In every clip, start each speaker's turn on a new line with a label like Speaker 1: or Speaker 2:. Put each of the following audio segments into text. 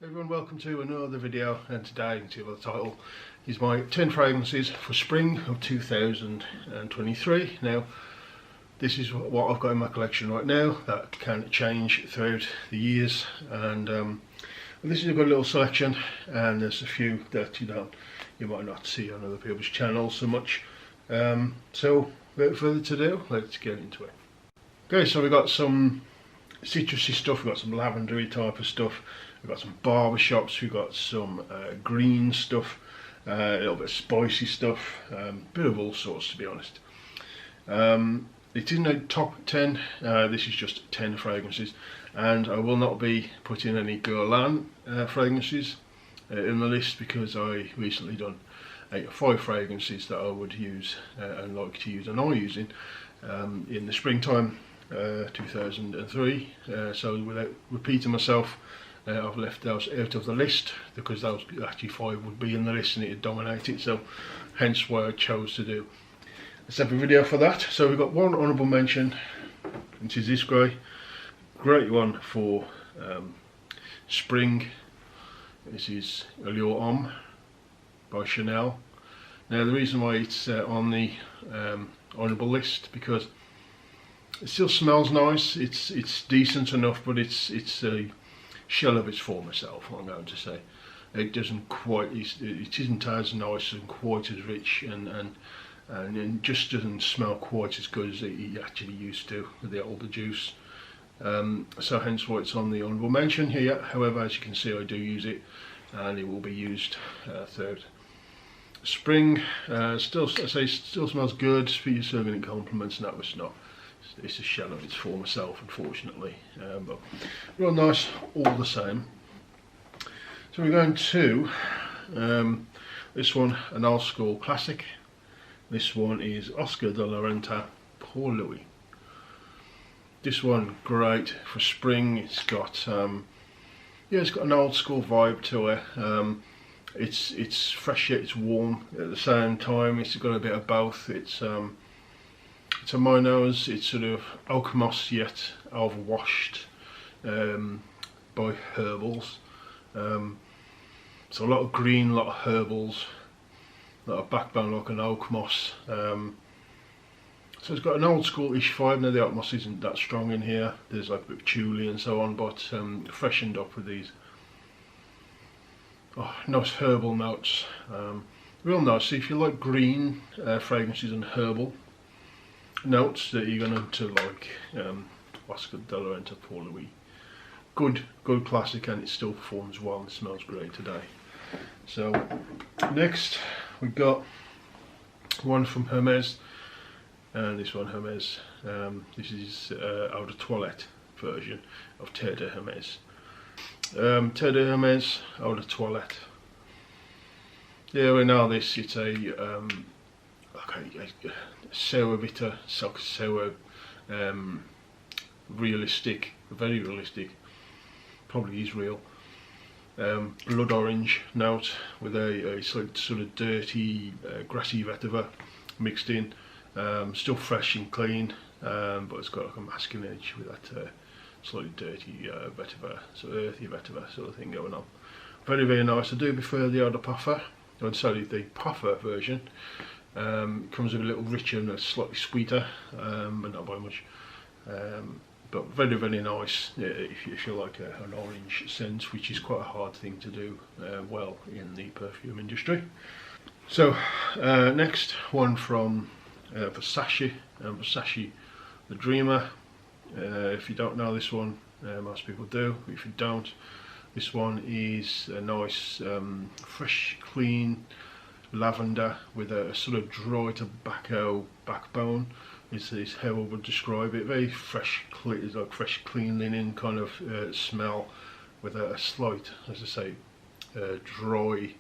Speaker 1: Everyone, welcome to another video, and today you can see by the title is my 10 fragrances for spring of 2023. Now this is what I've got in my collection right now. That can change throughout the years, and this is a good little selection, and there's a few that you might not see on other people's channels so much. So without further ado, let's get into it. Okay, so we've got some citrusy stuff, we've got some lavendery type of stuff. We've got some barbershops, we've got some green stuff, a little bit of spicy stuff, bit of all sorts, to be honest. It isn't a top 10, this is just 10 fragrances, and I will not be putting any Guerlain fragrances in the list, because I recently done 5 fragrances that I would use and like to use and are using in the springtime 2003. So without repeating myself, I've left those out of the list, because those actually 5 would be in the list and it would dominate it, so hence why I chose to do a separate video for that. So we've got one honourable mention, which is this great one for spring. This is Allure Homme by Chanel. Now the reason why it's on the honourable list, because it still smells nice, it's decent enough, but it's a shell of its former self, I'm going to say. It doesn't quite, it isn't as nice and quite as rich, and it just doesn't smell quite as good as it actually used to with the older juice. So hence why it's on the honourable mention here. However, as you can see, I do use it, and it will be used throughout spring. Still, I say, still smells good. You're serving it compliments, and that was not. It's a shell of its former self, unfortunately, but real nice all the same. So we're going to this one, an old school classic. This one is Oscar de la Renta, Pour Louis. This one great for spring. It's got it's got an old school vibe to it. It's fresh yet it's warm at the same time. It's got a bit of both. It's to my nose, it's sort of oak moss yet overwashed by herbals. So a lot of green, a lot of herbals, a lot of backbone like an oak moss. So it's got an old school-ish vibe. Now the oak moss isn't that strong in here. There's like a bit of patchouli and so on, but freshened up with these nice herbal notes. Real nice. So if you like green fragrances and herbal notes, that you're going to like Oscar de la Renta Pour Louis. Good classic, and it still performs well and smells great today. So next we've got one from Hermes, and this one Hermes, this is Eau de Toilette version of Terre de Hermes. Terre de Hermes Eau de Toilette. Yeah, we know this. It's a sour bitter, sour, realistic, very realistic, probably is real, blood orange note with a sort of dirty, grassy vetiver mixed in. Still fresh and clean, but it's got like a masculine edge with that slightly dirty vetiver, sort of earthy vetiver sort of thing going on. Very, very nice. I do prefer the eau de parfum, or sorry, the parfum version. Comes with a little richer and slightly sweeter, but not by much. But very, very nice if you like an orange scent, which is quite a hard thing to do well in the perfume industry. So next one from Versace, Versace the Dreamer. If you don't know this one, most people do. If you don't, this one is a nice, fresh, clean lavender with a sort of dry tobacco backbone. Is how I would describe it. Very fresh, it's like fresh, clean linen kind of smell, with a slight, as I say, dry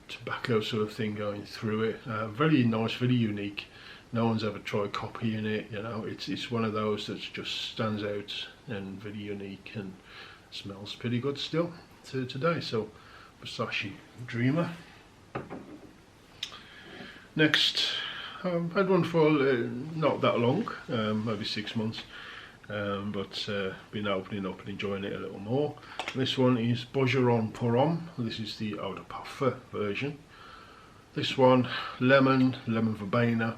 Speaker 1: tobacco sort of thing going through it. Very nice, very unique. No one's ever tried copying it. You know, it's one of those that just stands out and very unique and smells pretty good still to today. So Versace Dreamer. Next, I've had one for not that long, maybe 6 months. but been opening up and enjoying it a little more. This one is Bergeron Puron. This is the Eau de Parfum version. This one, lemon verbena.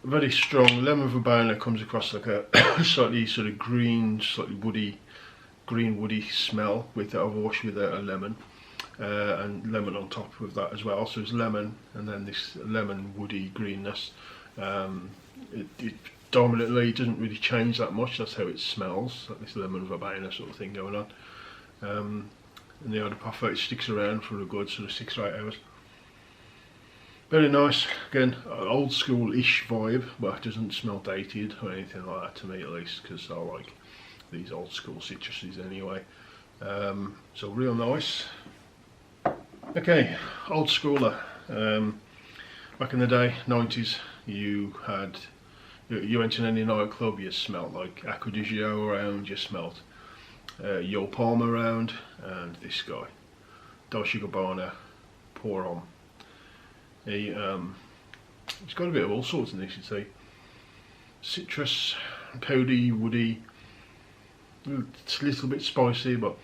Speaker 1: Very strong. Lemon verbena comes across like a slightly sort of green, slightly woody, green woody smell with the overwash with a lemon. And lemon on top of that as well, so it's lemon and then this lemon woody greenness. It dominantly doesn't really change that much, that's how it smells, like this lemon verbena sort of thing going on. And the Eau de Parfum, it sticks around for a good sort of 6 or 8 hours. Very nice, again, old school-ish vibe, but it doesn't smell dated or anything like that to me at least, because I like these old school citruses anyway. So real nice. Okay, old schooler. Back in the day, 90s, you went in any nightclub, you smelled like Acqua di Gio around, you smelled Yo Palma around, and this guy, Dolce Gabbana, Puron. He's got a bit of all sorts in this, you'd say. Citrus, powdery, woody, it's a little bit spicy, but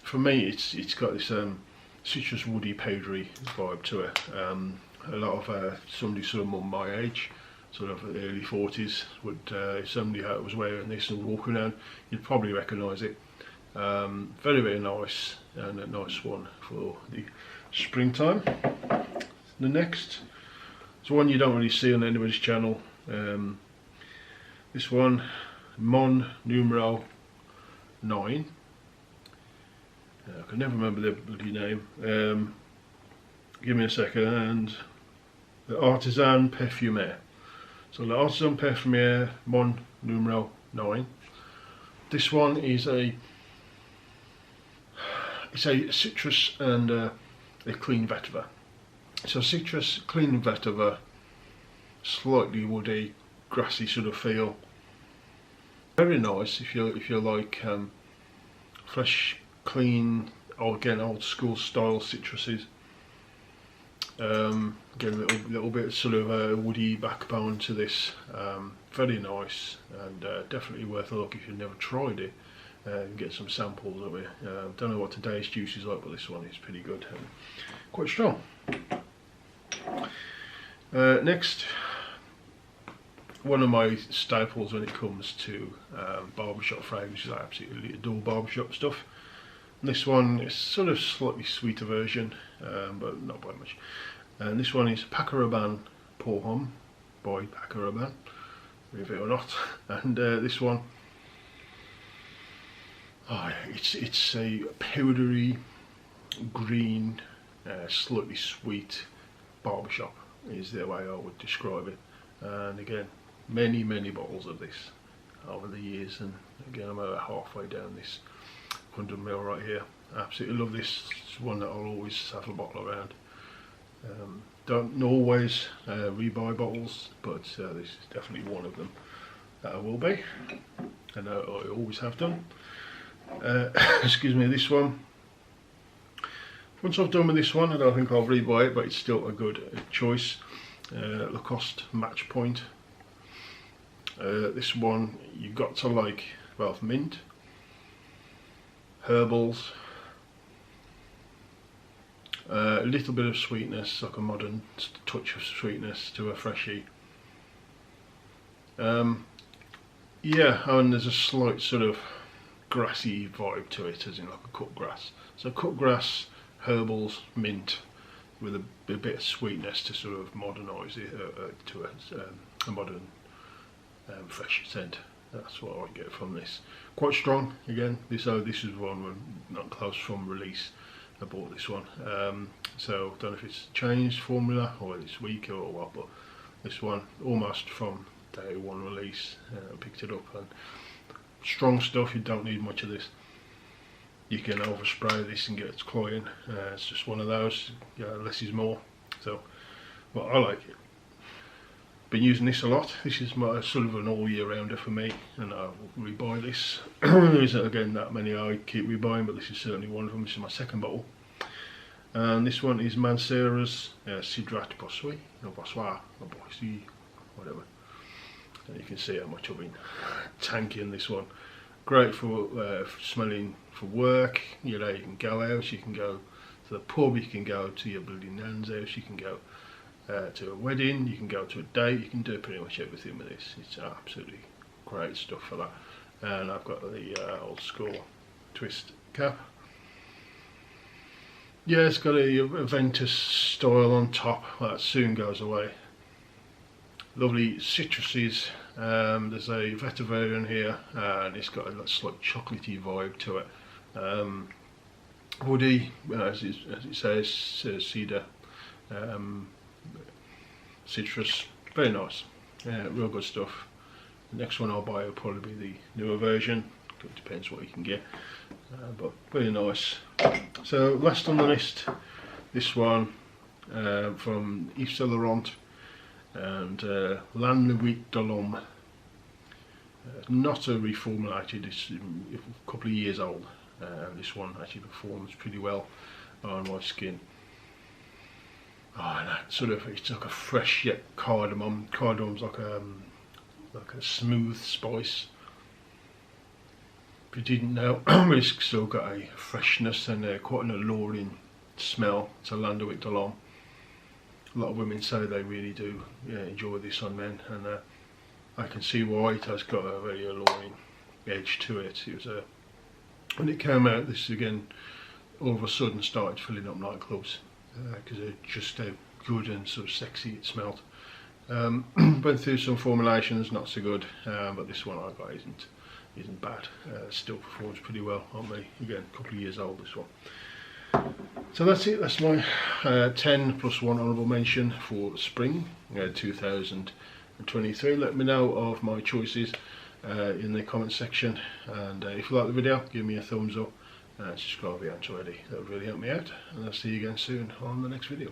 Speaker 1: for me it's got this citrus, woody, powdery vibe to it. A lot of somebody sort of mum my age, sort of early 40s, would if somebody was wearing this and walking around, you'd probably recognise it. Very, very nice, and a nice one for the springtime. The next is one you don't really see on anybody's channel. This one, Mon Numero 9. I can never remember the bloody name. Give me a second. The Artisan Parfumeur. So the Artisan Parfumeur Mon Numero 9. This one is it's a citrus and a clean vetiver. So citrus, clean vetiver, slightly woody, grassy sort of feel. Very nice if you like fresh, clean, or again old school style citruses. Again, a little bit sort of a woody backbone to this. Very nice, and definitely worth a look if you've never tried it. Get some samples of it. Don't know what today's juice is like, but this one is pretty good, quite strong. Next, one of my staples when it comes to barbershop fragrances. I absolutely adore barbershop stuff. And this one is sort of slightly sweeter version, but not by much. And this one is Paco Rabanne Pour Homme by Paco Rabanne, believe it or not. And this one, it's a powdery green, slightly sweet barbershop is the way I would describe it. And again, many bottles of this over the years, and again I'm about halfway down this 100ml right here. Absolutely love this. It's one that I'll always have a bottle around. Don't always rebuy bottles, but this is definitely one of them that I will be, and I always have done. Excuse me, this one. Once I've done with this one, I don't think I'll rebuy it, but it's still a good choice. Lacoste Match Point. This one you've got to like, well, mint, herbals, a little bit of sweetness, like a modern touch of sweetness to a freshie. Yeah, and there's a slight sort of grassy vibe to it, as in like a cut grass. So cut grass, herbals, mint, with a bit of sweetness to sort of modernise it to a modern fresh scent. That's what I get from this. Quite strong again. This is one we're not close from release. I bought this one, so don't know if it's changed formula or it's weaker or what, but this one almost from day one release. Picked it up, and strong stuff. You don't need much of this. You can overspray this and get it cloying. It's just one of those. Less is more. So, well, I like it. Been using this a lot. This is my sort of an all year rounder for me, and I'll rebuy this. There isn't again that many I keep rebuying, but this is certainly one of them. This is my second bottle, and this one is Mancera's Cidrat Bossois, or Bossois, or Boissy, whatever. and you can see how much I've been tanking this one. Great for smelling for work. You know, you can go out, you can go to the pub, you can go to your bloody nan's house, you can go to a wedding, you can go to a date, you can do pretty much everything with this. It's absolutely great stuff for that. And I've got the old school twist cap. Yeah, it's got a Ventus style on top, that soon goes away. Lovely citruses. There's a vetiver in here, and it's got a slight chocolatey vibe to it. Woody, as it says, cedar, citrus, very nice. Real good stuff. The next one I'll buy will probably be the newer version. It depends what you can get, but very nice. So last on the list, this one from Yves Saint Laurent and Lanlouis de l'Homme. Not a reformulated, it's a couple of years old. This one actually performs pretty well on my skin. Oh, and that sort of, it's like a fresh yet cardamom. Cardamom's like a smooth spice. If you didn't know, it's still got a freshness and quite an alluring smell. It's a Lanlouis de l'Homme. A lot of women say they really do enjoy this on men, and I can see why. It has got a very alluring edge to it. It was when it came out, this again all of a sudden started filling up nightclubs because of just how good and sort of sexy it smelled. Went through some formulations, not so good, but this one I got isn't bad. Still performs pretty well on me. Again, a couple of years old, this one. So that's it. That's my 10 plus 1 honourable mention for spring 2023. Let me know of my choices in the comment section, and if you like the video, give me a thumbs up and subscribe if you haven't already. That would really help me out, and I'll see you again soon on the next video.